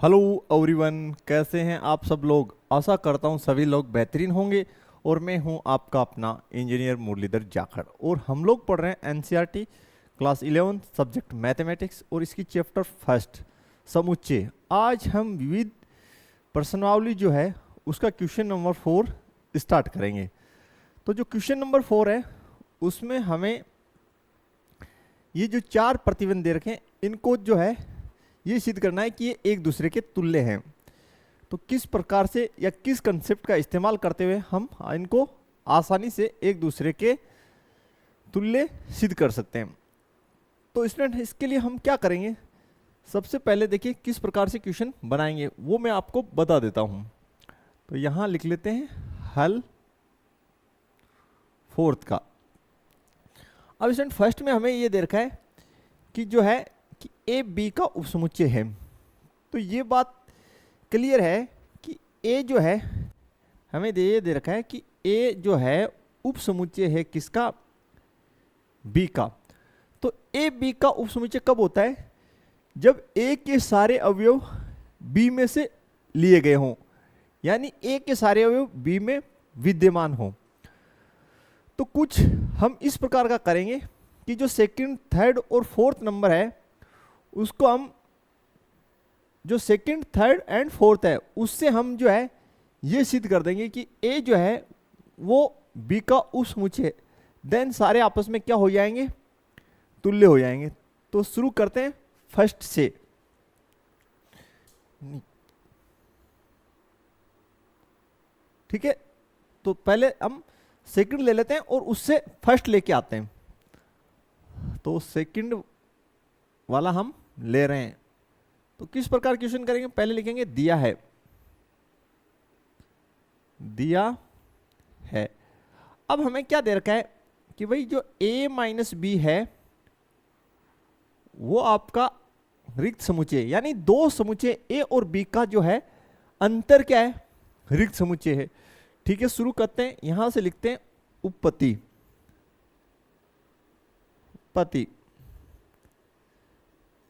Hello everyone, कैसे हैं आप सब लोग। आशा करता हूं सभी लोग बेहतरीन होंगे। और मैं हूं आपका अपना इंजीनियर मुरलीधर जाखड़ और हम लोग पढ़ रहे हैं एनसीईआरटी क्लास 11 सब्जेक्ट मैथमेटिक्स और इसकी चैप्टर फर्स्ट समुच्चय। आज हम विविध प्रश्नावली जो है उसका क्वेश्चन नंबर 4 स्टार्ट करेंगे। तो जो क्वेश्चन नंबर 4 है उसमें हमें ये जो चार प्रतिबंध दे रखे हैं इनको जो है ये सिद्ध करना है कि ये एक दूसरे के तुल्य हैं। तो किस प्रकार से या किस कंसेप्ट का इस्तेमाल करते हुए हम इनको आसानी से एक दूसरे के तुल्य सिद्ध कर सकते हैं। तो स्टूडेंट इसके लिए हम क्या करेंगे, सबसे पहले देखिए किस प्रकार से क्वेश्चन बनाएंगे वो मैं आपको बता देता हूं। तो यहां लिख लेते हैं हल फोर्थ का। अब स्टूडेंट फर्स्ट में हमें ये दे रखा है कि जो है कि ए बी का उपसमुच्चय है। तो ये बात क्लियर है कि ए जो है हमें ये दे रखा है कि ए जो है उपसमुच्चय है किसका, बी का। तो ए बी का उपसमुच्चय कब होता है, जब ए के सारे अवयव बी में से लिए गए हों, यानी ए के सारे अवयव बी में विद्यमान हों। तो कुछ हम इस प्रकार का करेंगे कि जो सेकंड, थर्ड और फोर्थ नंबर है उसको हम जो सेकंड, थर्ड एंड फोर्थ है उससे हम जो है ये सिद्ध कर देंगे कि ए जो है वो बी का उपसमुच्चय है। देन सारे आपस में क्या हो जाएंगे, तुल्य हो जाएंगे। तो शुरू करते हैं फर्स्ट से। ठीक है, तो पहले हम सेकंड ले लेते हैं और उससे फर्स्ट लेके आते हैं। तो सेकंड वाला हम ले रहे हैं। तो किस प्रकार क्वेश्चन करेंगे, पहले लिखेंगे दिया है, दिया है। अब हमें क्या दे रखा है कि भाई जो a माइनस बी है वो आपका रिक्त समुच्चय, यानी दो समुच्चय a और b का जो है अंतर क्या है, रिक्त समुच्चय है। ठीक है, शुरू करते हैं, यहां से लिखते हैं उपपत्ति, पति।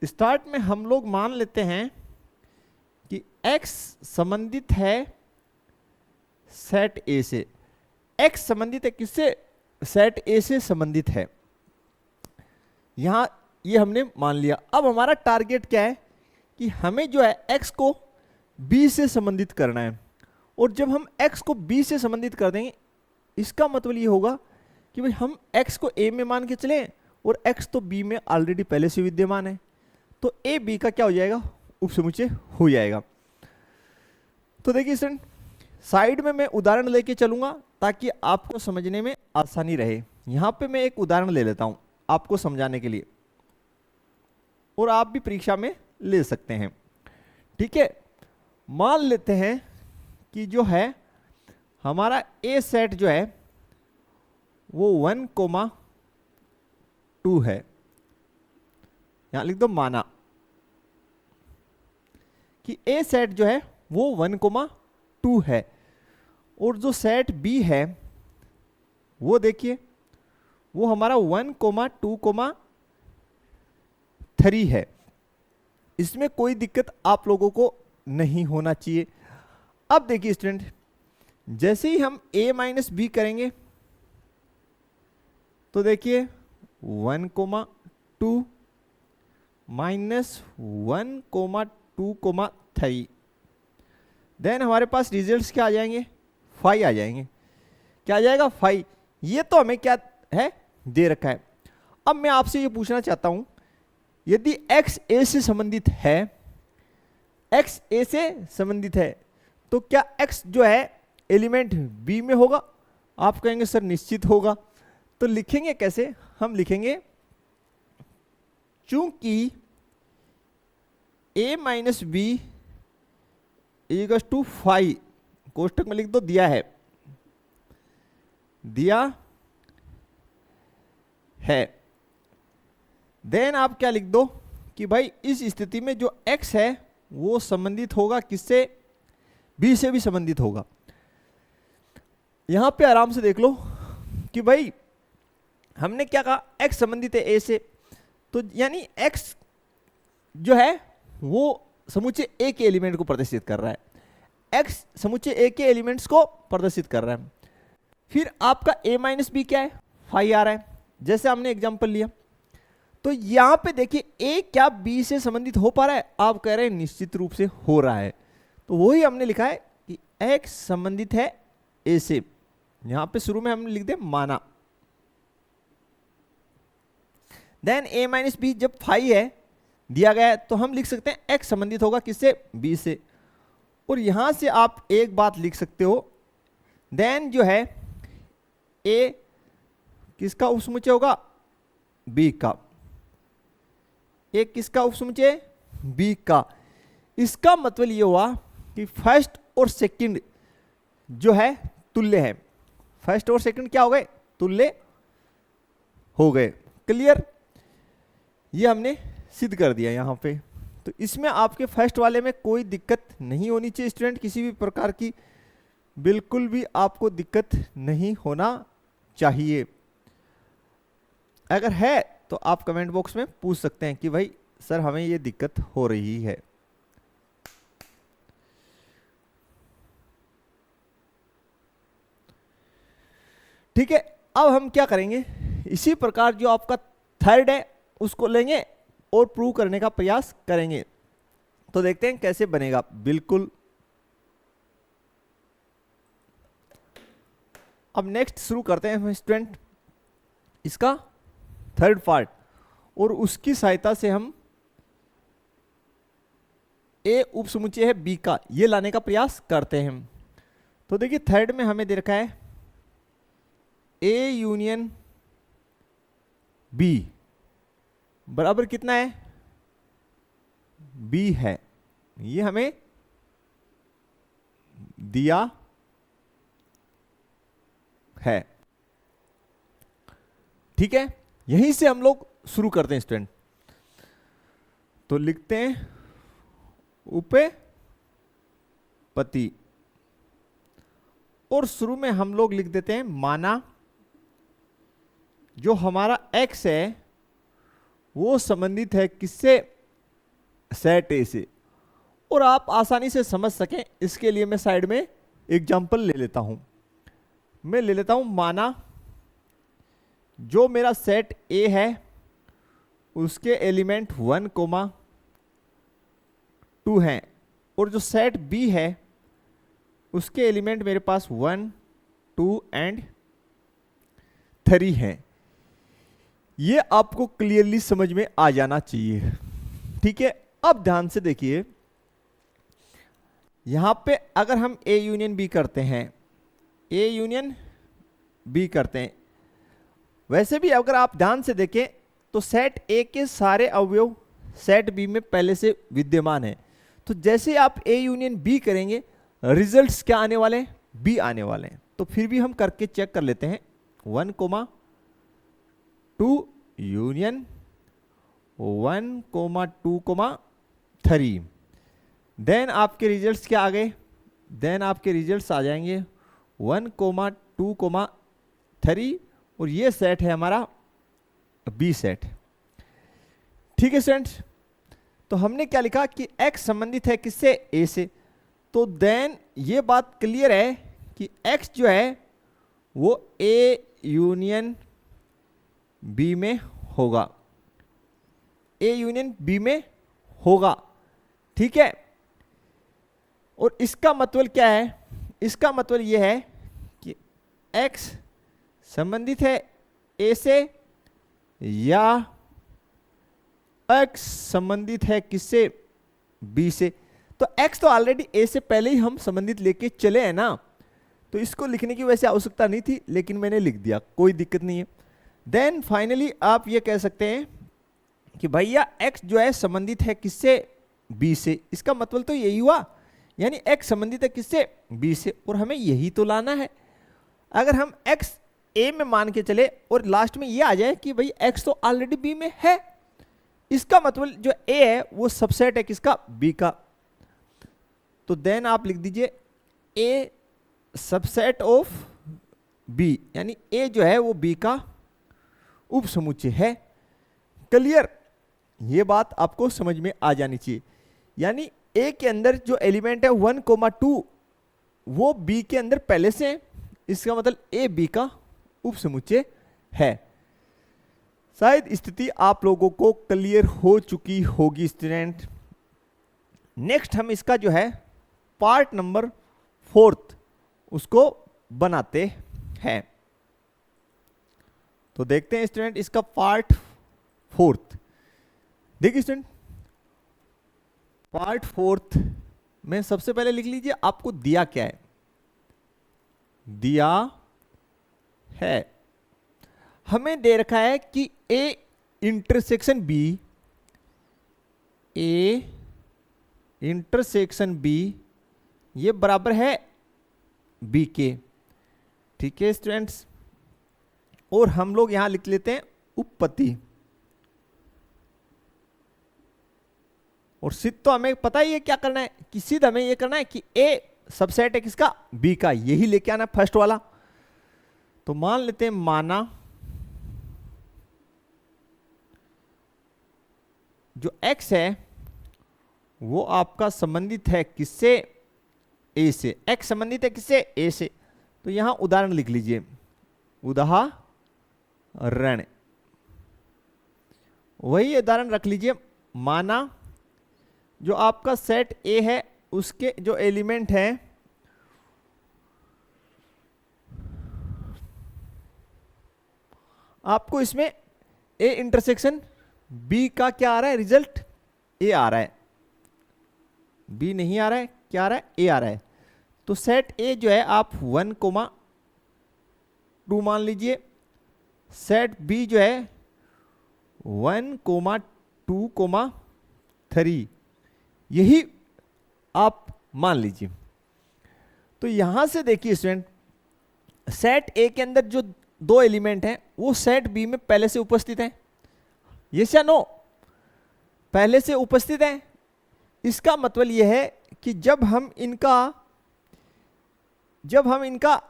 स्टार्ट में हम लोग मान लेते हैं कि x संबंधित है सेट ए से। x संबंधित है किससे, सेट ए से संबंधित है। यहां ये हमने मान लिया। अब हमारा टारगेट क्या है कि हमें जो है x को b से संबंधित करना है। और जब हम x को b से संबंधित कर देंगे इसका मतलब ये होगा कि भाई हम x को a में मान के चले और x तो b में ऑलरेडी पहले से विद्यमान है। तो ए बी का क्या हो जाएगा, उपसमुच्चय हो जाएगा। तो देखिए स्टूडेंट, साइड में मैं उदाहरण लेके चलूंगा ताकि आपको समझने में आसानी रहे। यहां पे मैं एक उदाहरण ले लेता हूं आपको समझाने के लिए, और आप भी परीक्षा में ले सकते हैं। ठीक है, मान लेते हैं कि जो है हमारा ए सेट जो है वो 1,2 है। यहां लिख दो माना कि ए सेट जो है वो 1,2 है। और जो सेट बी है वो देखिए वो हमारा 1,2,3 है। इसमें कोई दिक्कत आप लोगों को नहीं होना चाहिए। अब देखिए स्टूडेंट, जैसे ही हम a माइनस बी करेंगे तो देखिए 1,2 माइनस 1,2,3, देन हमारे पास रिजल्ट्स क्या आ जाएंगे, 5 आ जाएंगे। क्या आ जाएगा, 5। ये तो हमें क्या है, दे रखा है। अब मैं आपसे ये पूछना चाहता हूं, यदि x a से संबंधित है, x a से संबंधित है तो क्या x जो है एलिमेंट b में होगा। आप कहेंगे सर निश्चित होगा। तो लिखेंगे कैसे, हम लिखेंगे चूंकि a minus B equals to 5, कोष्टक में लिख दो दिया है, दिया है। देन आप क्या लिख दो कि भाई इस स्थिति में जो x है वो संबंधित होगा किससे, b से भी संबंधित होगा। यहां पे आराम से देख लो कि भाई हमने क्या कहा, x संबंधित है a से, तो यानी x जो है वो समुच्चय ए के एलिमेंट को प्रदर्शित कर रहा है, एक्स समुच्चय ए के एलिमेंट्स को प्रदर्शित कर रहा है। फिर आपका ए माइनस बी क्या है, 5 आ रहा है, जैसे हमने एग्जांपल लिया। तो यहां पे देखिए ए क्या बी से संबंधित हो पा रहा है, आप कह रहे हैं निश्चित रूप से हो रहा है। तो वही हमने लिखा है कि एक्स संबंधित है ए से। यहां पे शुरू में हमने लिख दे माना, देन ए माइनस बी जब 5 है दिया गया है तो हम लिख सकते हैं एक्स संबंधित होगा किससे, बी से। और यहां से आप एक बात लिख सकते हो, देन जो है ए किसका उपसमुच्चय होगा, बी का। ए किसका उपसमुच्चय, बी का। इसका मतलब ये हुआ कि फर्स्ट और सेकंड जो है तुल्य है, फर्स्ट और सेकंड क्या हो गए, तुल्य हो गए। क्लियर, ये हमने सिद्ध कर दिया यहां पे। तो इसमें आपके फर्स्ट वाले में कोई दिक्कत नहीं होनी चाहिए स्टूडेंट, किसी भी प्रकार की बिल्कुल भी आपको दिक्कत नहीं होना चाहिए। अगर है तो आप कमेंट बॉक्स में पूछ सकते हैं कि भाई सर हमें ये दिक्कत हो रही है। ठीक है, अब हम क्या करेंगे, इसी प्रकार जो आपका थर्ड है उसको लेंगे और प्रूव करने का प्रयास करेंगे। तो देखते हैं कैसे बनेगा। बिल्कुल, अब नेक्स्ट शुरू करते हैं स्टूडेंट इसका थर्ड पार्ट, और उसकी सहायता से हम ए उपसमुच्चय है बी का ये लाने का प्रयास करते हैं। तो देखिए थर्ड में हमें दे रखा है ए यूनियन बी बराबर कितना है, बी है, ये हमें दिया है। ठीक है, यहीं से हम लोग शुरू करते हैं स्टूडेंट। तो लिखते हैं उपपत्ति, और शुरू में हम लोग लिख देते हैं माना जो हमारा x है वो संबंधित है किससे, सेट ए से। और आप आसानी से समझ सकें इसके लिए मैं साइड में एग्जांपल ले लेता हूं। मैं ले लेता हूं माना जो मेरा सेट ए है उसके एलिमेंट 1,2 हैं, और जो सेट बी है उसके एलिमेंट मेरे पास 1, 2 एंड 3 हैं। ये आपको क्लियरली समझ में आ जाना चाहिए। ठीक है, अब ध्यान से देखिए, यहां पे अगर हम ए यूनियन बी करते हैं, ए यूनियन बी करते हैं, वैसे भी अगर आप ध्यान से देखें तो सेट ए के सारे अवयव सेट बी में पहले से विद्यमान है। तो जैसे आप ए यूनियन बी करेंगे रिजल्ट्स क्या आने वाले हैं, बी आने वाले हैं। तो फिर भी हम करके चेक कर लेते हैं, 1,2 यूनियन 1,2,3, देन आपके रिजल्ट्स क्या आ गए, देन आपके रिजल्ट्स आ जाएंगे 1,2,3, और ये सेट है हमारा बी सेट। ठीक है स्टूडेंट्स, तो हमने क्या लिखा कि x संबंधित है किससे, a से। तो देन ये बात क्लियर है कि x जो है वो a यूनियन b में होगा, a यूनियन b में होगा। ठीक है, और इसका मतलब क्या है, इसका मतलब ये है कि x संबंधित है a से या x संबंधित है किससे, b से। तो x तो ऑलरेडी a से पहले ही हम संबंधित लेके चले हैं ना, तो इसको लिखने की वैसे आवश्यकता नहीं थी, लेकिन मैंने लिख दिया, कोई दिक्कत नहीं है। देन फाइनली आप ये कह सकते हैं कि भैया x जो है संबंधित है किससे, b से। इसका मतलब तो यही हुआ, यानी x संबंधित है किससे, b से, और हमें यही तो लाना है। अगर हम x a में मान के चले और लास्ट में ये आ जाए कि भाई x तो ऑलरेडी b में है, इसका मतलब जो a है वो सबसेट है किसका, b का। तो देन आप लिख दीजिए a सबसेट ऑफ b, यानी a जो है वो b का उपसमुच्चय है। क्लियर, ये बात आपको समझ में आ जानी चाहिए। यानी ए के अंदर जो एलिमेंट है 1,2 वो बी के अंदर पहले से है, इसका मतलब ए बी का उपसमुच्चय है। शायद स्थिति आप लोगों को क्लियर हो चुकी होगी स्टूडेंट। नेक्स्ट हम इसका जो है पार्ट नंबर 4 उसको बनाते हैं। तो देखते हैं स्टूडेंट इसका पार्ट 4। देखिए स्टूडेंट, पार्ट 4 में सबसे पहले लिख लीजिए आपको दिया क्या है। दिया है, हमें दे रखा है कि A intersection B, A intersection B ये बराबर है बी के। ठीक है स्टूडेंट्स, और हम लोग यहां लिख लेते हैं उपपत्ति। और सिद्ध तो हमें पता ही है क्या करना है, कि सिद्ध हमें ये करना है कि ए सबसेट है किसका, बी का, यही लेके आना फर्स्ट वाला। तो मान लेते हैं, माना जो x है वो आपका संबंधित है किससे, a से। x संबंधित है किससे, a से। तो यहां उदाहरण लिख लीजिए, उदाहरण, वही उदाहरण रख लीजिए। माना जो आपका सेट A है उसके जो एलिमेंट हैं आपको इसमें A इंटरसेक्शन B का क्या आ रहा है, रिजल्ट A आ रहा है, B नहीं आ रहा है, क्या आ रहा है, A आ रहा है। तो सेट A जो है आप 1,2 मान लीजिए, सेट B जो है 1,2,3 यही आप मान लीजिए। तो यहां से देखिए स्टूडेंट, सेट ए के अंदर जो 2 एलिमेंट हैं वो सेट बी में पहले से उपस्थित हैं, यस या नो, पहले से उपस्थित हैं। इसका मतलब यह है कि जब हम इनका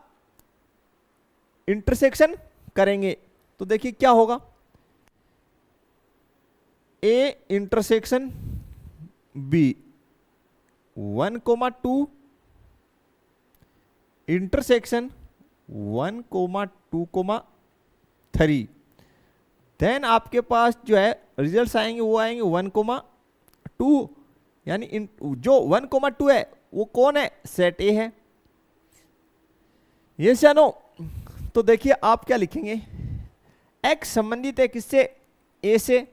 इंटरसेक्शन करेंगे तो देखिए क्या होगा, A intersection B 1,2 intersection 1,2,3, then आपके पास जो है रिजल्ट्स आएंगे वो आएंगे 1,2, यानी जो 1,2 है वो कौन है, सेट ए है, यस या नो। तो देखिए आप क्या लिखेंगे, x संबंधित है किससे, a से।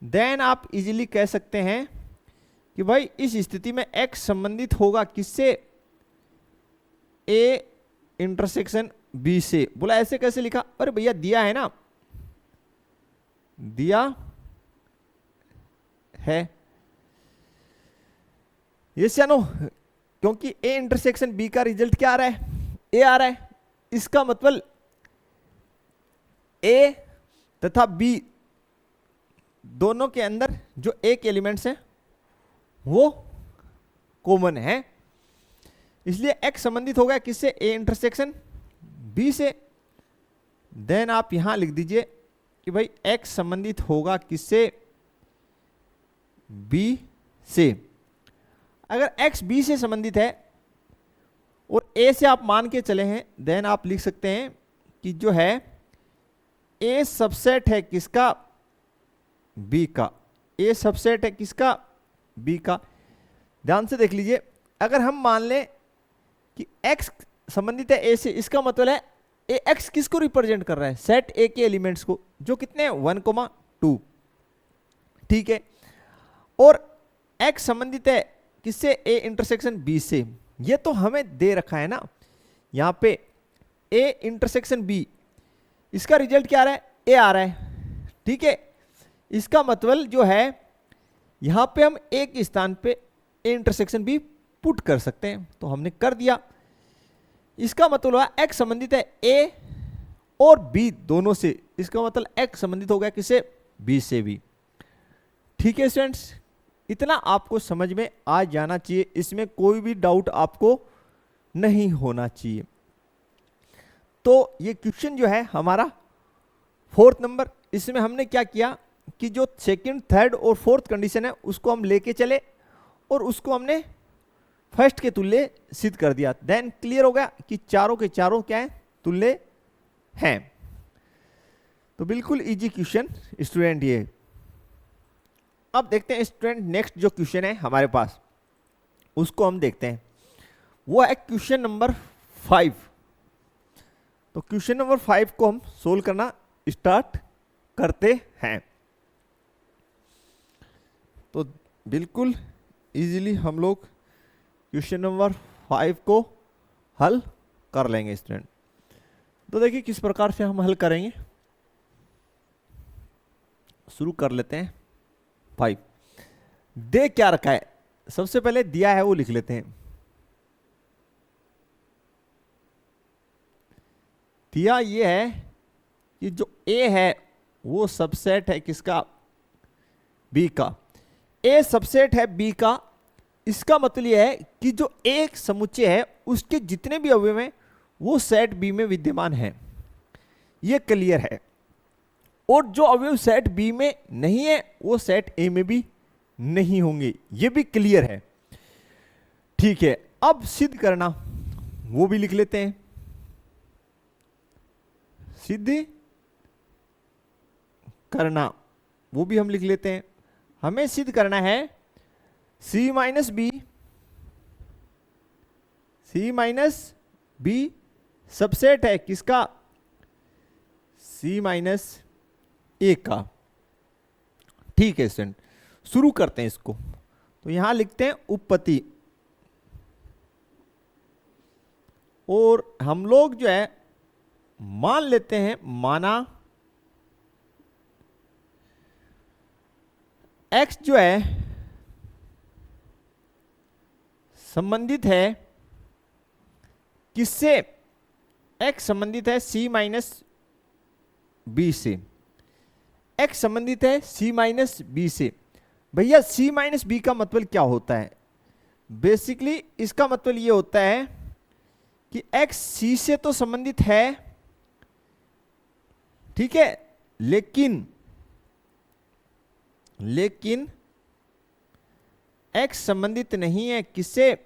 देन आप इजीली कह सकते हैं कि भाई इस स्थिति में x संबंधित होगा किससे, a इंटरसेक्शन b से। बोला ऐसे कैसे लिखा, अरे भैया दिया है ना, दिया है, यस या नो, क्योंकि a इंटरसेक्शन b का रिजल्ट क्या आ रहा है, a आ रहा है। इसका मतलब a तथा b दोनों के अंदर जो एक एलिमेंट्स हैं वो कॉमन है, इसलिए x संबंधित हो गया किससे, a इंटरसेक्शन b से। देन आप यहां लिख दीजिए कि भाई x संबंधित होगा किससे, b से। अगर x b से संबंधित है और a से आप मान के चले हैं, देन आप लिख सकते हैं कि जो है a सबसेट है किसका, b का, a सबसेट है किसका, b का। ध्यान से देख लीजिए, अगर हम मान लें कि x संबंधित है a से, इसका मतलब है ए x किसको रिप्रेजेंट कर रहा है, सेट a के एलिमेंट्स को, जो कितने हैं 1,2, ठीक है। और x संबंधित है किससे, a इंटरसेक्शन b से। ये तो हमें दे रखा है ना यहाँ पे, a इंटरसेक्शन b, इसका रिजल्ट क्या आ रहा है, a आ रहा है, ठीक है। इसका मतलब जो है यहां पे हम a के स्थान पे a इंटरसेक्शन b पुट कर सकते हैं, तो हमने कर दिया। इसका मतलब हुआ x संबंधित है a और b दोनों से, इसका मतलब x संबंधित हो गया किसे, b से भी। ठीक है स्टूडेंट्स, इतना आपको समझ में आ जाना चाहिए, इसमें कोई भी डाउट आपको नहीं होना चाहिए। तो ये क्वेश्चन जो है हमारा 4th नंबर, इसमें हमने क्या किया कि जो सेकंड, थर्ड और फोर्थ कंडीशन है उसको हम लेके चले, और उसको हमने फर्स्ट के तुल्य सिद्ध कर दिया। देन क्लियर हो गया कि चारों के चारों क्या है, तुल्य हैं। तो बिल्कुल इजी क्वेश्चन स्टूडेंट ये। अब देखते हैं स्टूडेंट नेक्स्ट जो क्वेश्चन है हमारे पास उसको हम देखते हैं, वो है क्वेश्चन नंबर 5। तो क्वेश्चन नंबर 5 को हम सोल्व करना स्टार्ट करते हैं। तो बिल्कुल इजीली हम लोग क्वेश्चन नंबर 5 को हल कर लेंगे स्टूडेंट। तो देखिए किस प्रकार से हम हल करेंगे, शुरू कर लेते हैं। 5 दे क्या रखा है, सबसे पहले दिया है वो लिख लेते हैं। दिया ये है कि जो ए है वो सबसेट है किसका, बी का। ए सबसेट है बी का, इसका मतलब यह है कि जो एक समुच्चय है उसके जितने भी अवयव हैं वो सेट बी में विद्यमान है, ये क्लियर है। और जो अवयव सेट बी में नहीं है वो सेट ए में भी नहीं होंगे, ये भी क्लियर है। ठीक है, अब सिद्ध करना वो भी लिख लेते हैं। सिद्ध करना वो भी हम लिख लेते हैं। हमें सिद्ध करना है सी माइनस बी सबसेट है किसका, सी माइनस ए का। ठीक है स्टूडेंट, शुरू करते हैं इसको। तो यहां लिखते हैं उपपत्ति, और हम लोग जो है मान लेते हैं, माना x जो है संबंधित है किससे, x संबंधित है c माइनस बी से। x संबंधित है c माइनस बी से। भैया c माइनस बी का मतलब क्या होता है, बेसिकली इसका मतलब ये होता है कि x c से तो संबंधित है, ठीक है, लेकिन x संबंधित नहीं है किससे,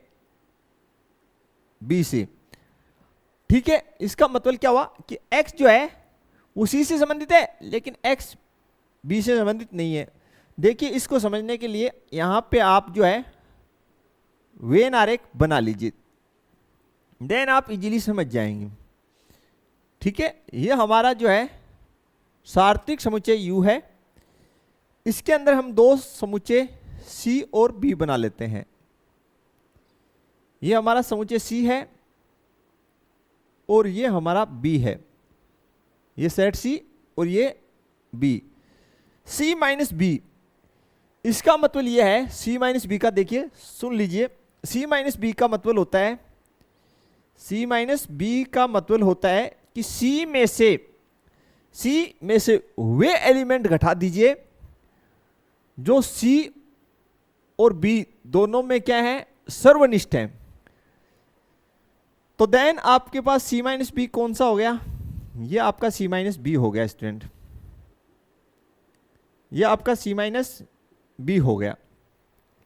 b से। ठीक है, इसका मतलब क्या हुआ कि x जो है उसी से संबंधित है लेकिन x b से संबंधित नहीं है। देखिए इसको समझने के लिए यहां पे आप जो है वेन आरेख बना लीजिए, देन आप इजीली समझ जाएंगे। ठीक है, ये हमारा जो है सार्वत्रिक समुच्चय U है, इसके अंदर हम दो समुच्चय C और B बना लेते हैं। ये हमारा समुच्चय C है और ये हमारा B है, ये सेट C और ये B। C माइनस बी, इसका मतलब ये है C माइनस बी का, देखिए सुन लीजिए, C माइनस बी का मतलब होता है, C माइनस बी का मतलब होता है कि C में से वे एलिमेंट घटा दीजिए जो C और B दोनों में क्या है, सर्वनिष्ठ है। तो देन आपके पास C माइनस बी कौन सा हो गया, ये आपका C माइनस बी हो गया स्टूडेंट, ये आपका C माइनस बी हो गया।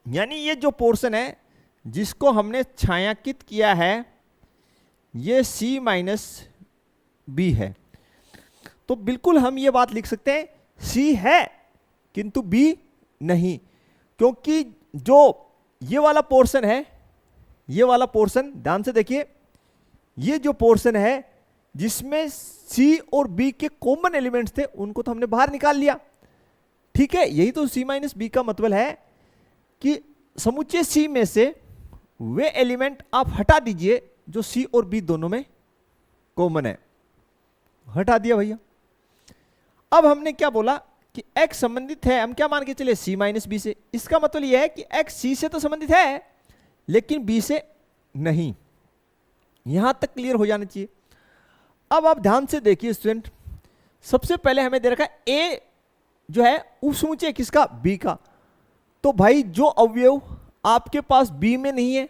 यानी ये जो पोर्शन है जिसको हमने छायांकित किया है ये C माइनस बी है। तो बिल्कुल हम ये बात लिख सकते हैं C है किंतु B नहीं, क्योंकि जो ये वाला पोर्शन है, ये वाला पोर्शन ध्यान से देखिए, ये जो पोर्शन है जिसमें C और B के कॉमन एलिमेंट्स थे उनको तो हमने बाहर निकाल लिया। ठीक है, यही तो C माइनस बी का मतलब है कि समुच्चय C में से वे एलिमेंट आप हटा दीजिए जो C और B दोनों में कॉमन है। हटा दिया भैया। अब हमने क्या बोला कि x संबंधित है, हम क्या मान के चले, C माइनस बी से। इसका मतलब यह है कि x C से तो संबंधित है लेकिन B से नहीं। यहां तक क्लियर हो जाना चाहिए। अब आप ध्यान से देखिए स्टूडेंट, सबसे पहले हमें दे रखा है A जो है उपसमुच्चय किसका, B का। तो भाई जो अवयव आपके पास B में नहीं है,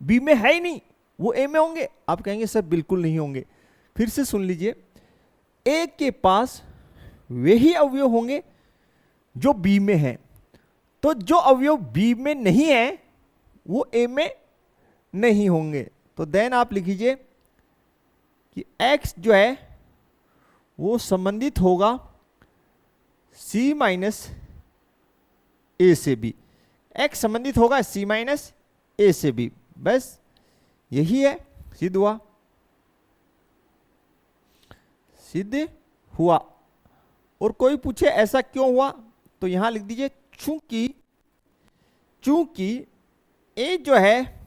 B में है ही नहीं, वो A में होंगे। आप कहेंगे सर बिल्कुल नहीं होंगे। फिर से सुन लीजिए, A के पास वे ही अवयव होंगे जो B में है। तो जो अवयव B में नहीं है वो ए में नहीं होंगे। तो देन आप लिखिए कि x जो है वो संबंधित होगा c माइनस ए से बी। x संबंधित होगा c माइनस ए से बी, बस यही है, सिद्ध हुआ, सिद्ध हुआ। और कोई पूछे ऐसा क्यों हुआ, तो यहां लिख दीजिए चूंकि ए जो है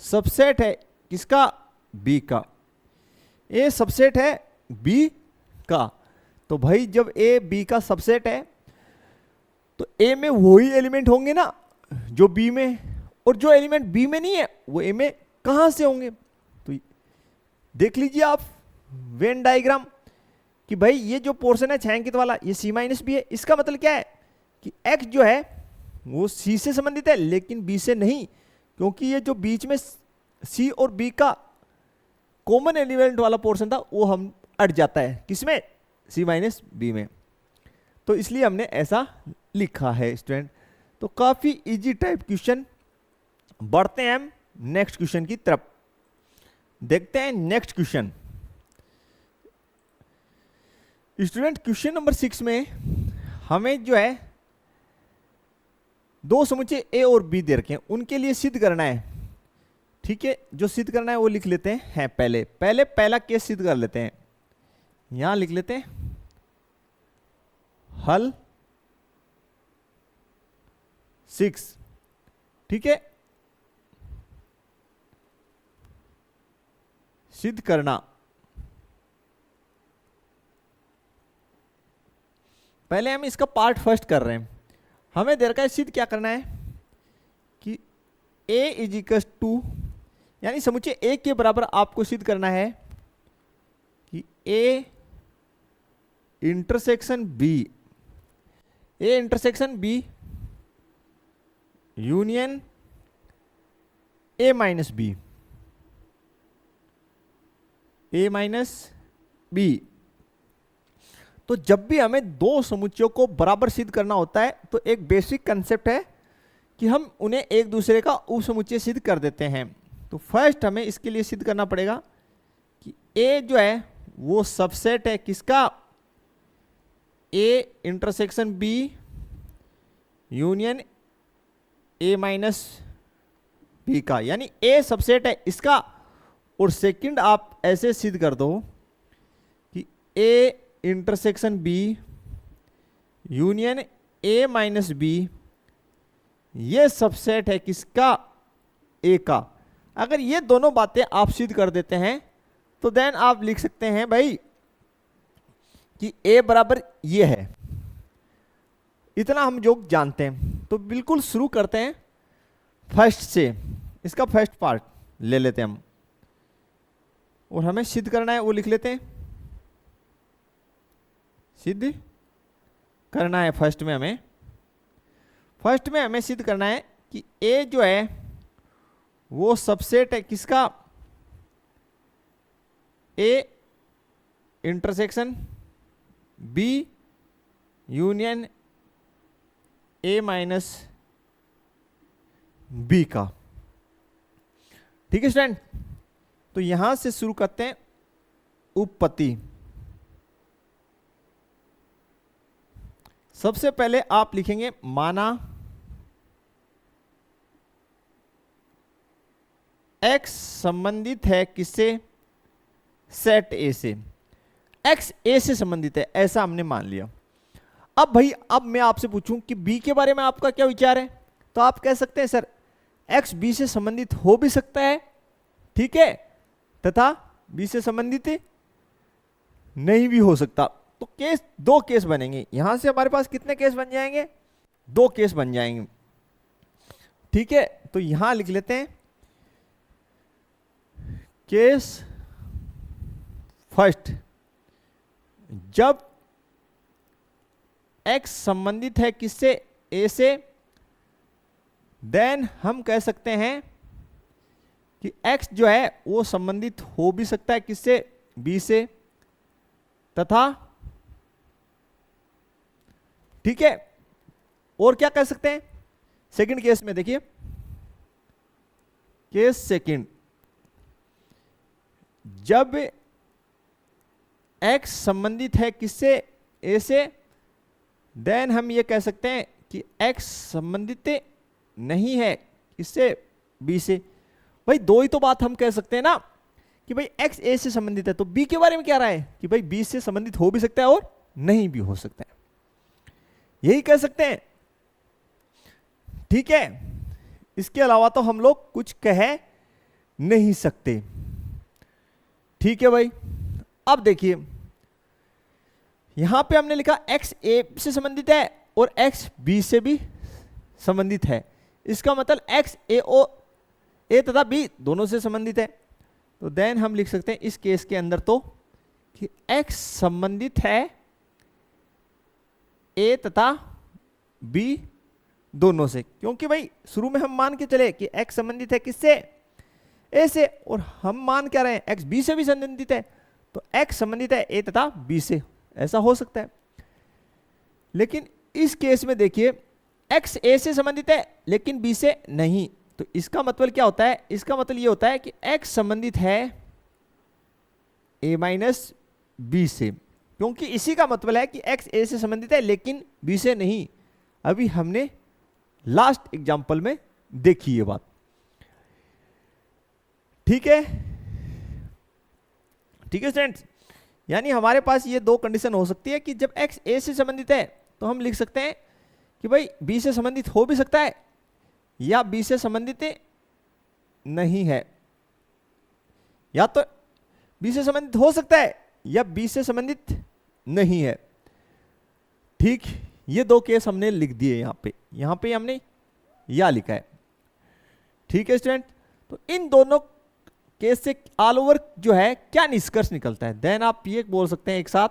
सबसेट है किसका, बी का। ए सबसेट है बी का, तो भाई जब ए बी का सबसेट है तो ए में वही एलिमेंट होंगे ना जो बी में, और जो एलिमेंट बी में नहीं है वो ए में कहां से होंगे। तो देख लीजिए आप वेन डायग्राम कि भाई ये जो पोर्शन है छायांकित वाला ये सी माइनस बी है। इसका मतलब क्या है कि एक्स जो है वो सी से संबंधित है लेकिन बी से नहीं, क्योंकि ये जो बीच में सी और बी का कॉमन एलिमेंट वाला पोर्शन था वो हम अट जाता है किसमें, सी माइनस बी में। तो इसलिए हमने ऐसा लिखा है स्टूडेंट। तो काफी इजी टाइप क्वेश्चन। बढ़ते हैं हम नेक्स्ट क्वेश्चन की तरफ, देखते हैं next question. Student question number 6 में हमें जो है दो समुच्चय ए और बी दे रखे हैं, उनके लिए सिद्ध करना है। ठीक है, जो सिद्ध करना है वो लिख लेते हैं पहला केस सिद्ध कर लेते हैं। यहां लिख लेते हैं हल 6। ठीक है, सिद्ध करना। पहले हम इसका पार्ट फर्स्ट कर रहे हैं। हमें दे रखा है सिद्ध क्या करना है कि a इज इक्वल टू, यानी समुच्चय a के बराबर आपको सिद्ध करना है कि a intersection b union a minus b। तो जब भी हमें दो समुच्चयों को बराबर सिद्ध करना होता है तो एक बेसिक कंसेप्ट है कि हम उन्हें एक दूसरे का उपसमुच्चय सिद्ध कर देते हैं। तो फर्स्ट हमें इसके लिए सिद्ध करना पड़ेगा कि a जो है वो सबसेट है किसका, a intersection b union a minus b का, यानी a सबसेट है इसका। और सेकंड आप ऐसे सिद्ध कर दो कि a intersection b union a minus b ये सबसेट है किसका, a का। अगर ये दोनों बातें आप सिद्ध कर देते हैं तो देन आप लिख सकते हैं भाई कि a बराबर ये है। इतना हम जो जानते हैं। तो बिल्कुल शुरू करते हैं फर्स्ट से, इसका फर्स्ट पार्ट ले लेते हैं हम और हमें सिद्ध करना है वो लिख लेते हैं। सिद्ध करना है फर्स्ट में हमें सिद्ध करना है कि a जो है वो सबसेट है किसका, a intersection b union a minus b का। ठीक है स्टूडेंट, तो यहां से शुरू करते हैं उपपत्ति। सबसे पहले आप लिखेंगे माना x संबंधित है किससे, सेट a से। x a से संबंधित है ऐसा हमने मान लिया। अब भाई अब मैं आपसे पूछूं कि b के बारे में आपका क्या विचार है, तो आप कह सकते हैं सर x b से संबंधित हो भी सकता है, ठीक है, तथा b से संबंधित नहीं भी हो सकता। तो दो केस बनेंगे। यहां से हमारे पास कितने केस बन जाएंगे, दो केस बन जाएंगे। ठीक है, तो यहां लिख लेते हैं केस फर्स्ट, जब x संबंधित है किससे, a से, देन हम कह सकते हैं कि x जो है वो संबंधित हो भी सकता है किससे, b से, तथा ठीक है, और क्या कह सकते हैं सेकंड केस में। देखिए केस सेकंड, जब x संबंधित है किससे, a से, देन हम ये कह सकते हैं कि x संबंधित नहीं है किससे, b से। भाई दो ही तो बात हम कह सकते हैं ना कि भाई x a से संबंधित है, तो b के बारे में क्या रहा है कि भाई b से संबंधित हो भी सकता है और नहीं भी हो सकता है, यही कह सकते हैं। ठीक है, इसके अलावा तो हम लोग कुछ कह नहीं सकते। ठीक है भाई, अब देखिए यहां पे हमने लिखा x a से संबंधित है और x b से भी संबंधित है, इसका मतलब x a तथा b दोनों से संबंधित है। तो देन हम लिख सकते हैं इस केस के अंदर तो कि x संबंधित है a तथा b दोनों से, क्योंकि भाई शुरू में हम मान के चले कि x संबंधित है किससे, a से, और हम मान क्या रहे हैं x b से भी संबंधित है, तो x संबंधित है a तथा b से, ऐसा हो सकता है। लेकिन इस केस में देखिए x a से संबंधित है लेकिन b से नहीं, तो इसका मतलब क्या होता है, इसका मतलब ये होता है कि x संबंधित है a माइनस b से, क्योंकि इसी का मतलब है कि x a से संबंधित है लेकिन b से नहीं। अभी हमने लास्ट एग्जांपल में देखी ये बात। ठीक है, ठीक है स्टूडेंट्स, यानी हमारे पास ये दो कंडीशन हो सकती है कि जब x a से संबंधित है तो हम लिख सकते हैं कि भाई b से संबंधित हो भी सकता है या b से संबंधित नहीं है, या तो b से संबंधित हो सकता है या b से संबंधित नहीं है। ठीक, ये दो केस हमने लिख दिए यहां पे हमने या लिखा है। ठीक है स्टूडेंट, तो इन दोनों केस से ऑल ओवर जो है क्या निष्कर्ष निकलता है, देन आप ये बोल सकते हैं एक साथ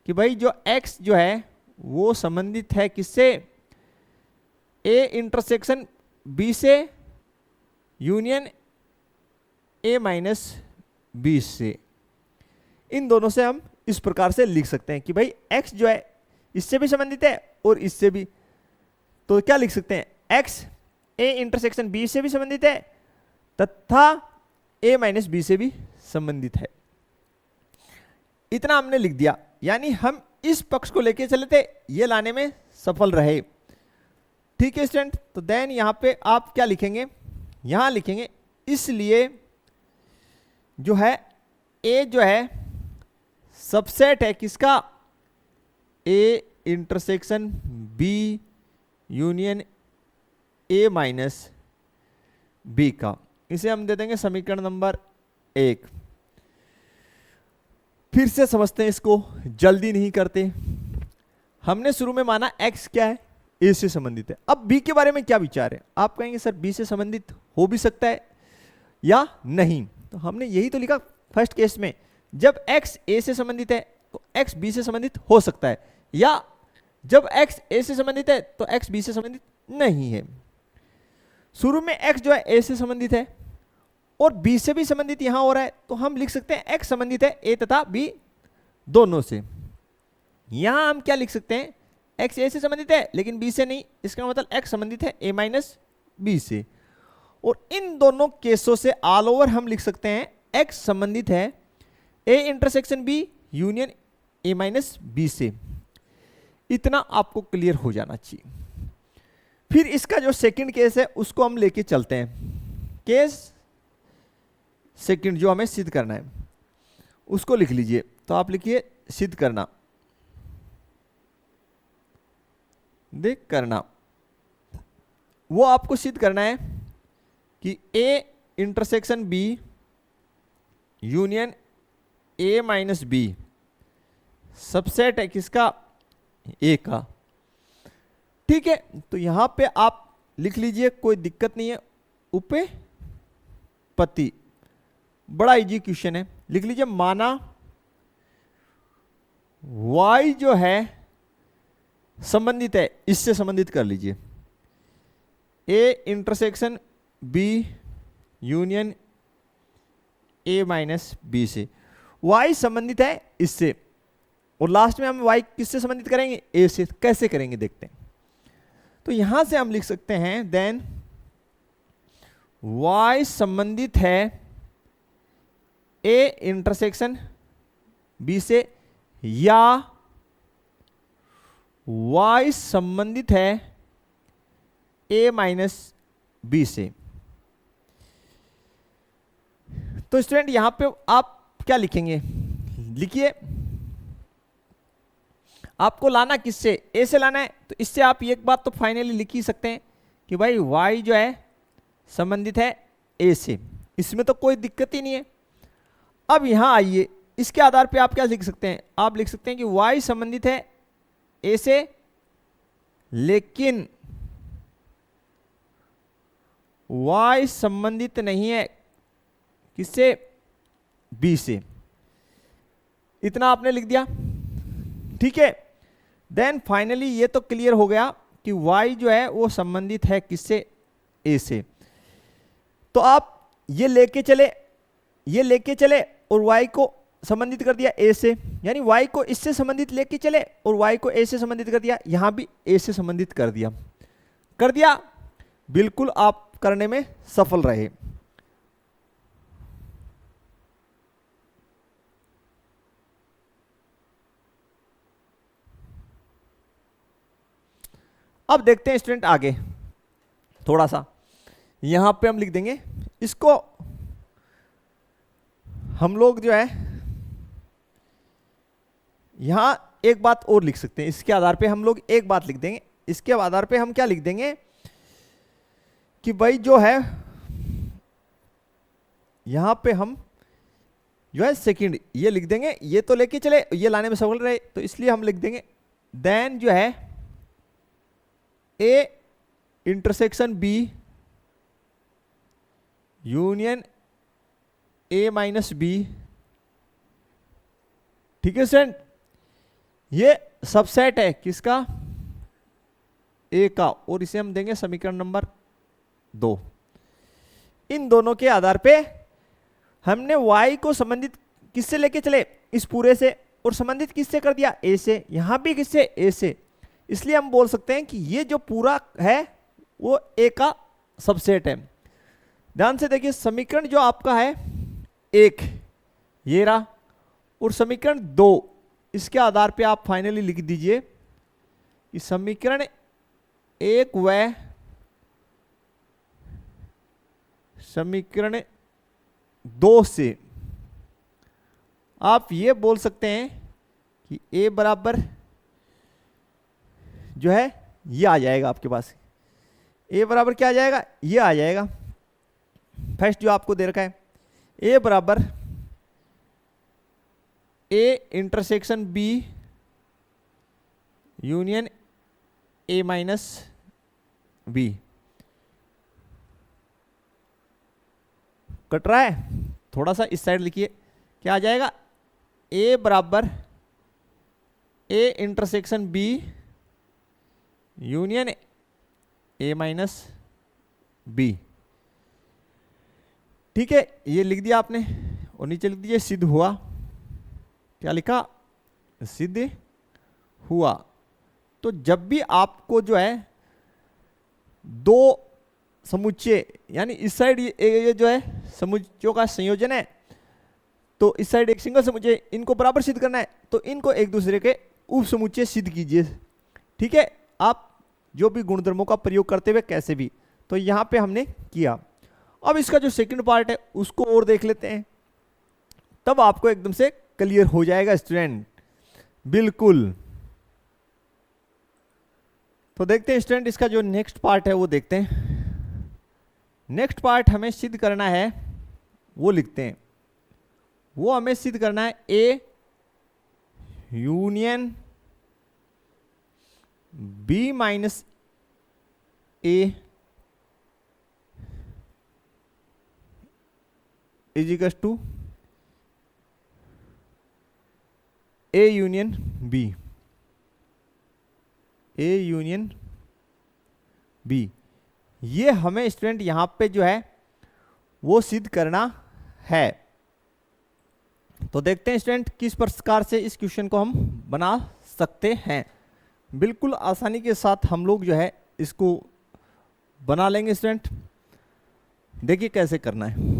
कि भाई जो x जो है वो संबंधित है किससे, a इंटरसेक्शन b से यूनियन a माइनस b से। इन दोनों से हम इस प्रकार से लिख सकते हैं कि भाई x जो है इससे भी संबंधित है और इससे भी, तो क्या लिख सकते हैं x a इंटरसेक्शन b से भी संबंधित है तथा a माइनस b से भी संबंधित है। इतना हमने लिख दिया, यानी हम इस पक्ष को लेके चले थे, ये लाने में सफल रहे। ठीक है स्टूडेंट, तो देन यहां पे आप क्या लिखेंगे, यहां लिखेंगे इसलिए जो है a जो है सबसेट है किसका, a intersection b union a minus b का। इसे हम दे देंगे समीकरण नंबर 1। फिर से समझते हैं इसको, जल्दी नहीं करते। हमने शुरू में माना x क्या है, a से संबंधित है। अब b के बारे में क्या विचार है, आप कहेंगे सर b से संबंधित हो भी सकता है या नहीं, तो हमने यही तो लिखा फर्स्ट केस में, जब x a से संबंधित है तो x b से संबंधित हो सकता है, या जब x a से संबंधित है तो x b से संबंधित नहीं है। शुरू में x जो है a से संबंधित है और b से भी संबंधित यहां हो रहा है, तो हम लिख सकते हैं x संबंधित है a तथा b दोनों से। यहां हम क्या लिख सकते हैं, x a से संबंधित है लेकिन b से नहीं, इसका मतलब x संबंधित है a माइनस b से। और इन दोनों केसों से ऑल ओवर हम लिख सकते हैं x संबंधित है a intersection b union a minus b से। इतना आपको क्लियर हो जाना चाहिए। फिर इसका जो सेकंड केस है उसको हम लेके चलते हैं। केस सेकंड जो हमें सिद्ध करना है उसको लिख लीजिए, तो आप लिखिए सिद्ध करना, देख करना। वो आपको सिद्ध करना है कि a intersection b union a minus b subset है किसका, a का। ठीक है, तो यहां पे आप लिख लीजिए, कोई दिक्कत नहीं है। उपपत्ति बड़ा इजी क्वेश्चन है, लिख लीजिए माना y जो है संबंधित है, इससे संबंधित कर लीजिए a intersection b union a minus b से। y संबंधित है इससे, और लास्ट में हम y किससे संबंधित करेंगे, a से। कैसे करेंगे देखते हैं। तो यहां से हम लिख सकते हैं देन y संबंधित है a इंटरसेक्शन b से, या y संबंधित है a माइनस b से। तो स्टूडेंट यहां पे आप क्या लिखेंगे, लिखिए आपको लाना किससे, ए से लाना है, तो इससे आप एक बात तो फाइनली लिख ही सकते हैं कि भाई y जो है संबंधित है ए से, इसमें तो कोई दिक्कत ही नहीं है। अब यहां आइए, इसके आधार पे आप क्या लिख सकते हैं, आप लिख सकते हैं कि y संबंधित है ए से, लेकिन y संबंधित नहीं है किससे, b से। इतना आपने लिख दिया, ठीक है। देन फाइनली ये तो क्लियर हो गया कि y जो है वो संबंधित है किससे, a से। तो आप ये लेके चले और y को संबंधित कर दिया a से, यानी y को इससे संबंधित लेके चले और y को a से संबंधित कर दिया, यहां भी a से संबंधित कर दिया, बिल्कुल आप करने में सफल रहे। अब देखते हैं स्टूडेंट आगे, थोड़ा सा यहां पे हम लिख देंगे इसको, हम लोग जो है यहां एक बात और लिख सकते हैं, इसके आधार पे हम लोग एक बात लिख देंगे, इसके आधार पे हम क्या लिख देंगे कि भाई जो है यहां पे हम जो है सेकंड ये लिख देंगे, ये तो लेके चले, ये लाने में सफल रहे, तो इसलिए हम लिख देंगे देन जो है A intersection B union A minus B, ठीक है स्टूडेंट। ये सबसेट है किसका, ए का, और इसे हम देंगे समीकरण नंबर 2। इन दोनों के आधार पे हमने y को संबंधित किससे लेके चले, इस पूरे से, और संबंधित किससे कर दिया, a से, यहां भी किससे, a से। इसलिए हम बोल सकते हैं कि ये जो पूरा है वो a का सबसेट है। ध्यान से देखिए, समीकरण जो आपका है 1 ये रहा, और समीकरण 2, इसके आधार पे आप फाइनली लिख दीजिए कि समीकरण 1 व समीकरण 2 से आप ये बोल सकते हैं कि a बराबर जो है ये आ जाएगा आपके पास, a बराबर क्या आ जाएगा, ये आ जाएगा फर्स्ट जो आपको दे रखा है, a बराबर a intersection b union a minus b। Cut रहा है, थोड़ा सा इस साइड लिखिए, क्या आ जाएगा, a बराबर a intersection b union a minus b, ठीक है। ये लिख दिया आपने, और नीचे लिख दीजिए सिद्ध हुआ, क्या लिखा, सिद्ध हुआ। तो जब भी आपको जो है दो समुच्चय, यानी इस साइड ये जो है समुच्चयों का संयोजन है, तो इस साइड एक सिंगल समुच्चय, इनको बराबर सिद्ध करना है, तो इनको एक दूसरे के उप समुच्चय सिद्ध कीजिए, ठीक है। आप जो भी गुणधर्मों का प्रयोग करते हुए कैसे भी, तो यहां पे हमने किया। अब इसका जो सेकंड पार्ट है उसको और देख लेते हैं, तब आपको एकदम से क्लियर हो जाएगा स्टूडेंट, बिल्कुल। तो देखते हैं स्टूडेंट, इसका जो नेक्स्ट पार्ट है वो देखते हैं। नेक्स्ट पार्ट हमें सिद्ध करना है, वो लिखते हैं, वो हमें सिद्ध करना है A union B minus A is equal to A union B, A union B. ये हमें स्टूडेंट यहां पे जो है वो सिद्ध करना है। तो देखते हैं स्टूडेंट किस प्रकार से इस क्वेश्चन को हम बना सकते हैं। बिल्कुल आसानी के साथ हम लोग जो है इसको बना लेंगे स्टूडेंट। देखिए कैसे करना है।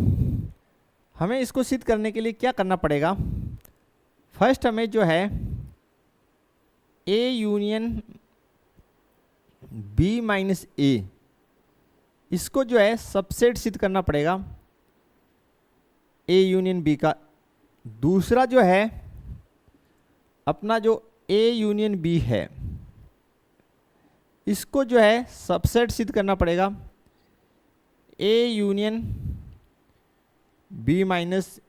हमें इसको सिद्ध करने के लिए क्या करना पड़ेगा, फर्स्ट हमें जो है ए यूनियन बी माइनस ए, इसको जो है सबसेट सिद्ध करना पड़ेगा ए यूनियन बी का। दूसरा जो है अपना जो ए यूनियन बी है, इसको जो है सबसेट सिद्ध करना पड़ेगा ए यूनियन बी माइनस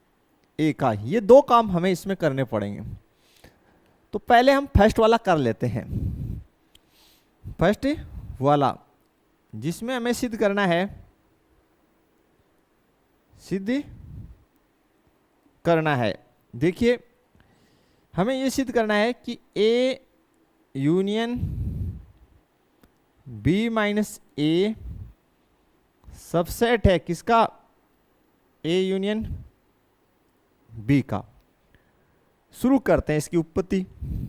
ए का। ये दो काम हमें इसमें करने पड़ेंगे। तो पहले हम फर्स्ट वाला कर लेते हैं। फर्स्ट वाला जिसमें हमें सिद्ध करना है, सिद्ध करना है, देखिए हमें ये सिद्ध करना है कि A union B minus A subset है किसका, ए यूनियन बी का। शुरू करते हैं इसकी उपपत्ति,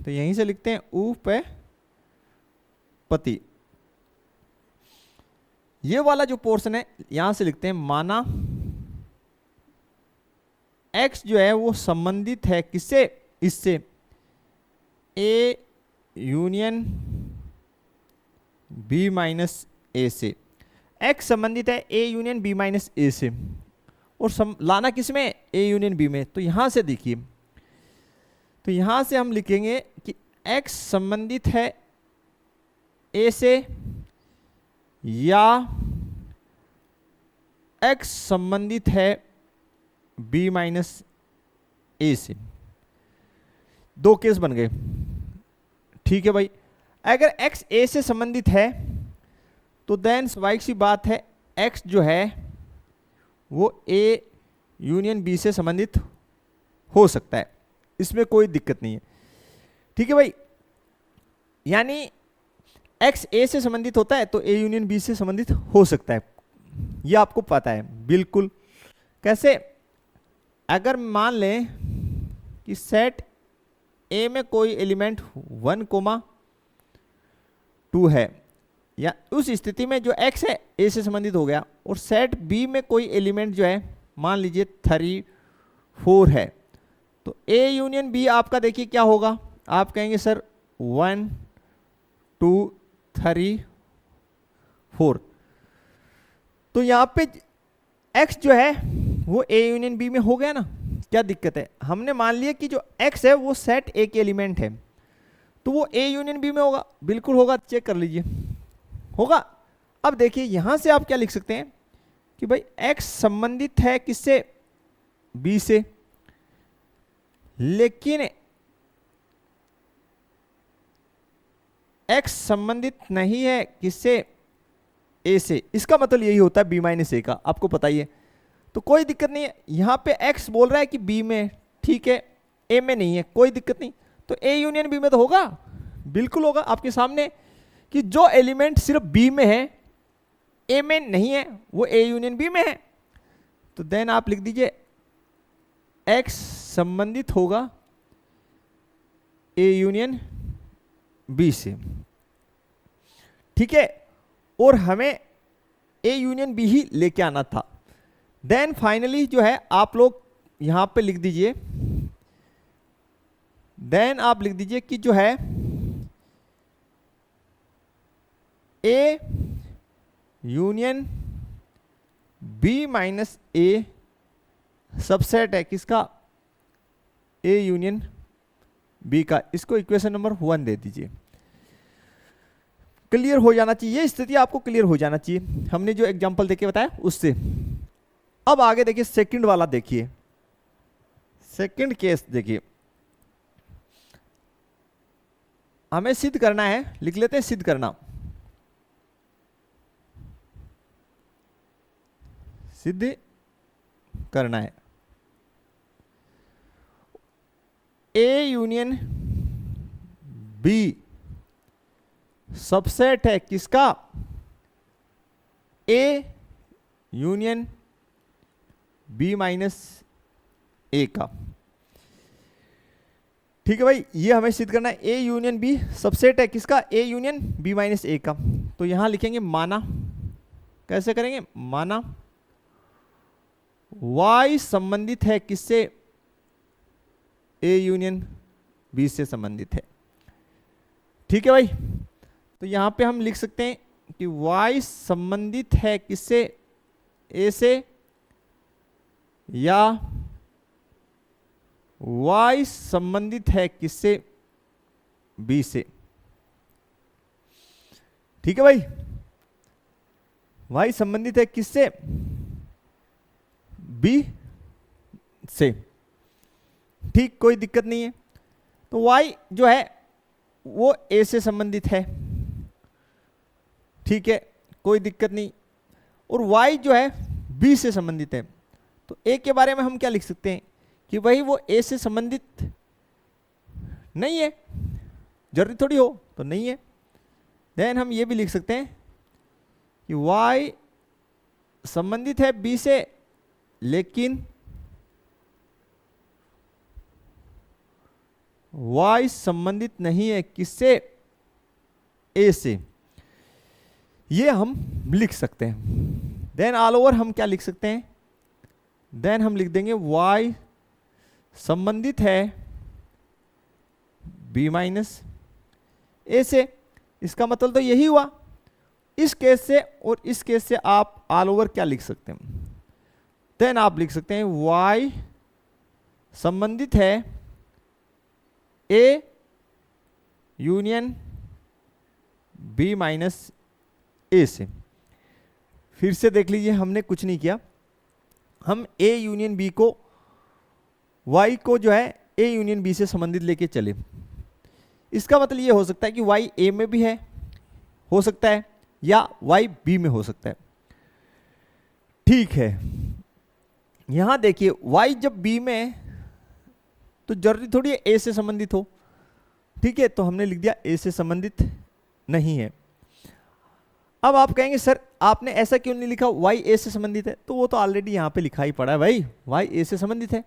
तो यहीं से लिखते हैं उपपत्ति। ये वाला जो पोर्शन है यहां से लिखते हैं माना x जो है वो संबंधित है किससे, इससे ए यूनियन बी माइनस ए से। x संबंधित है ए यूनियन बी माइनस ए से, और लाना किस में, ए यूनियन बी में। तो यहां से देखिए, तो यहां से हम लिखेंगे कि x संबंधित है ए से या x संबंधित है b माइनस ए से। दो केस बन गए, ठीक है भाई। अगर x a से संबंधित है तो देन स्वाभाविक सी बात है x जो है वो a यूनियन b से संबंधित हो सकता है, इसमें कोई दिक्कत नहीं है, ठीक है भाई। यानी x a से संबंधित होता है तो a यूनियन b से संबंधित हो सकता है, ये आपको पता है बिल्कुल। कैसे, अगर मान लें कि सेट a में कोई एलिमेंट 1,2 है, या उस स्थिति में जो x है a से संबंधित हो गया, और सेट b में कोई एलिमेंट जो है मान लीजिए 3, 4 है, तो a यूनियन b आपका देखिए क्या होगा, आप कहेंगे सर 1, 2, 3, 4। तो यहाँ पे x जो है वो a यूनियन b में हो गया ना, क्या दिक्कत है। हमने मान लिया कि जो x है वो सेट a के एलिमेंट है, तो वो a यूनियन b में होगा, बिल्कुल होगा, चेक कर लीजिए होगा। अब देखिए यहां से आप क्या लिख सकते हैं कि भाई x संबंधित है किससे, b से, लेकिन x संबंधित नहीं है किससे, a से। इसका मतलब यही होता है b माइनस ए का, आपको पता ही है। तो कोई दिक्कत नहीं है, यहां पे x बोल रहा है कि b में, ठीक है, a में नहीं है, कोई दिक्कत नहीं। तो a यूनियन b में तो होगा, बिल्कुल होगा आपके सामने कि जो एलिमेंट सिर्फ b में है a में नहीं है वो a यूनियन b में है। तो देन आप लिख दीजिए x संबंधित होगा a यूनियन b से, ठीक है। और हमें a यूनियन b ही लेके आना था। देन फाइनली जो है आप लोग यहां पे लिख दीजिए, देन आप लिख दीजिए कि जो है a union b minus A subset है किसका, a यूनियन b का। इसको इक्वेशन नंबर 1 दे दीजिए। क्लियर हो जाना चाहिए, ये स्थिति आपको क्लियर हो जाना चाहिए, हमने जो एग्जांपल देके बताया उससे। अब आगे देखिए सेकंड वाला, देखिए सेकंड केस देखिए, हमें सिद्ध करना है, लिख लेते हैं सिद्ध करना। सिद्ध करना है ए यूनियन बी सबसेट है किसका, ए यूनियन बी माइनस ए का, ठीक है भाई। ये हमें सिद्ध करना है ए यूनियन बी सबसेट है किसका, ए यूनियन बी माइनस ए का। तो यहां लिखेंगे माना, कैसे करेंगे, माना y संबंधित है किससे? ए यूनियन बी से संबंधित है। ठीक है भाई, तो यहां पे हम लिख सकते हैं कि y संबंधित है किससे? ए से, या y संबंधित है किससे? बी से। ठीक है भाई, y संबंधित है किससे? बी से। ठीक, कोई दिक्कत नहीं है। तो y जो है वो a से संबंधित है, ठीक है, कोई दिक्कत नहीं। और y जो है b से संबंधित है। तो a के बारे में हम क्या लिख सकते हैं कि भाई वो a से संबंधित नहीं है, जरूरी थोड़ी हो, तो नहीं है। देन हम ये भी लिख सकते हैं कि y संबंधित है b से, लेकिन y संबंधित नहीं है किससे? a से। ये हम लिख सकते हैं। देन ऑल ओवर हम क्या लिख सकते हैं? देन हम लिख देंगे y संबंधित है b माइनस a से। इसका मतलब तो यही हुआ इस केस से, और इस केस से आप ऑल ओवर क्या लिख सकते हैं? देन आप लिख सकते हैं y संबंधित है a union b minus a से। फिर से देख लीजिए, हमने कुछ नहीं किया, हम a यूनियन b को y को जो है a यूनियन b से संबंधित लेके चले। इसका मतलब ये हो सकता है कि y a में भी है, हो सकता है, या y b में हो सकता है। ठीक है, यहां देखिए y जब b में है तो जरूरी थोड़ी है a से संबंधित हो। ठीक है, तो हमने लिख दिया a से संबंधित नहीं है। अब आप कहेंगे सर आपने ऐसा क्यों नहीं लिखा y a से संबंधित है? तो वो तो ऑलरेडी यहां पे लिखा ही पड़ा है भाई, y a से संबंधित है।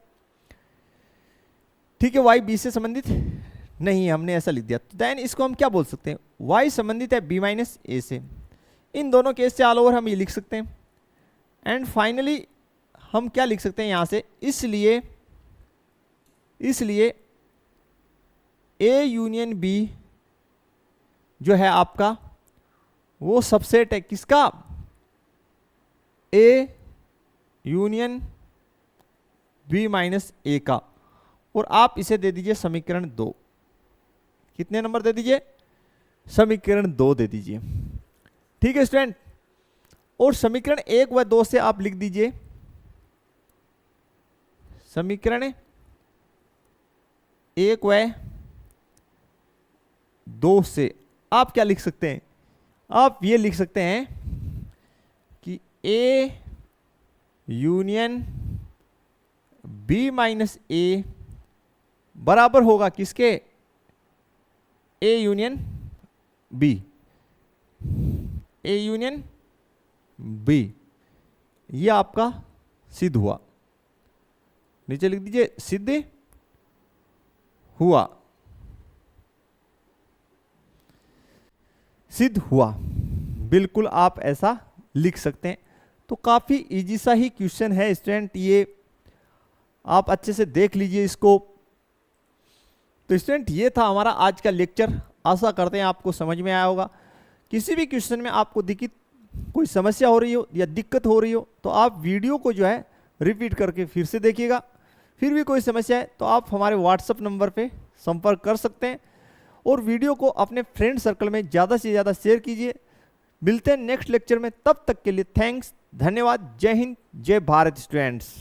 ठीक है, y b से संबंधित नहीं है, हमने ऐसा लिख दिया। तो देन इसको हम क्या बोल सकते हैं? y संबंधित है b माइनस a से। इन दोनों केस से ऑल ओवर हम ये लिख सकते हैं। एंड फाइनली हम क्या लिख सकते हैं यहां से? इसलिए a यूनियन b जो है आपका वो सबसेट है किसका? a union b minus a का। और आप इसे दे दीजिए समीकरण 2। कितने नंबर दे दीजिए? समीकरण 2 दे दीजिए। ठीक है स्टूडेंट, और समीकरण 1 व 2 से आप लिख दीजिए, समीकरण 1 व 2 से आप क्या लिख सकते हैं? आप ये लिख सकते हैं कि a union b minus a बराबर होगा किसके? a union b। a union b, ये आपका सिद्ध हुआ। नीचे लिख दीजिए सिद्ध हुआ, सिद्ध हुआ। बिल्कुल आप ऐसा लिख सकते हैं। तो काफी इजी सा ही क्वेश्चन है स्टूडेंट, ये आप अच्छे से देख लीजिए इसको। तो स्टूडेंट ये था हमारा आज का लेक्चर, आशा करते हैं आपको समझ में आया होगा। किसी भी क्वेश्चन में आपको कोई समस्या हो रही हो या दिक्कत हो रही हो तो आप वीडियो को जो है रिपीट करके फिर से देखिएगा। फिर भी कोई समस्या है तो आप हमारे व्हाट्सएप नंबर पे संपर्क कर सकते हैं, और वीडियो को अपने फ्रेंड सर्कल में ज़्यादा से ज़्यादा शेयर कीजिए। मिलते हैं नेक्स्ट लेक्चर में, तब तक के लिए थैंक्स, धन्यवाद। जय हिंद, जय भारत स्टूडेंट्स।